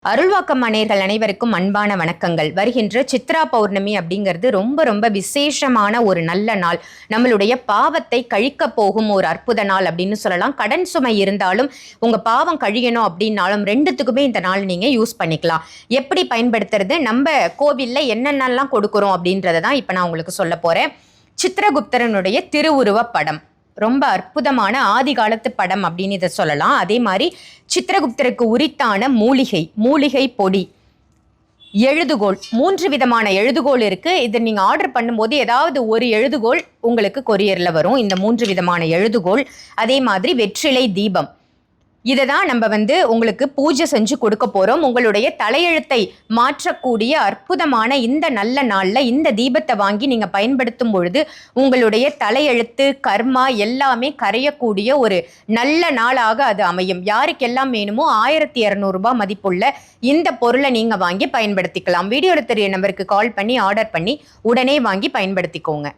அருள்வாக்கம் அநேர்கள் அனைவருக்கும் அன்பான வணக்கங்கள். வருகின்ற சித்ரா பௌர்ணமி அப்படிங்கிறது ரொம்ப ரொம்ப விசேஷமான ஒரு நல்ல நாள். நம்மளுடைய பாவத்தை கழிக்க போகும் ஒரு அற்புத நாள் அப்படின்னு சொல்லலாம். கடன் சுமை இருந்தாலும் உங்க பாவம் கழியணும் அப்படின்னாலும் ரெண்டுத்துக்குமே இந்த நாள் நீங்க யூஸ் பண்ணிக்கலாம். எப்படி பயன்படுத்துறது, நம்ம கோவில்ல என்னென்னலாம் கொடுக்குறோம் அப்படின்றத தான் இப்போ நான் உங்களுக்கு சொல்ல போறேன். சித்திரகுப்தரனுடைய திருவுருவ படம் ரொம்ப அற்புதமான ஆதி காலத்து படம் அப்படின்னு இதை சொல்லலாம். அதே மாதிரி சித்திரகுப்தருக்கு உரித்தான மூலிகை பொடி, எழுதுகோள், 3 விதமான எழுதுகோள் இருக்கு. இதை நீங்க ஆர்டர் பண்ணும்போது ஏதாவது ஒரு எழுதுகோள் உங்களுக்கு கொரியர்ல வரும். இந்த 3 விதமான எழுதுகோள், அதே மாதிரி வெற்றிலை தீபம், இதை தான் நம்ம உங்களுக்கு பூஜை செஞ்சு கொடுக்க போறோம். உங்களுடைய தலையெழுத்தை மாற்றக்கூடிய அற்புதமான இந்த நல்ல நாள்ல இந்த தீபத்தை வாங்கி நீங்க பயன்படுத்தும் பொழுது உங்களுடைய தலையெழுத்து, கர்மா எல்லாமே கரையக்கூடிய ஒரு நல்ல நாளாக அது அமையும். யாருக்கெல்லாம் வேணுமோ 1200 ரூபாய் மதிப்புள்ள இந்த பொருளை நீங்க வாங்கி பயன்படுத்திக்கலாம். வீடியோல தெரிய நம்பருக்கு கால் பண்ணி ஆர்டர் பண்ணி உடனே வாங்கி பயன்படுத்திக்கோங்க.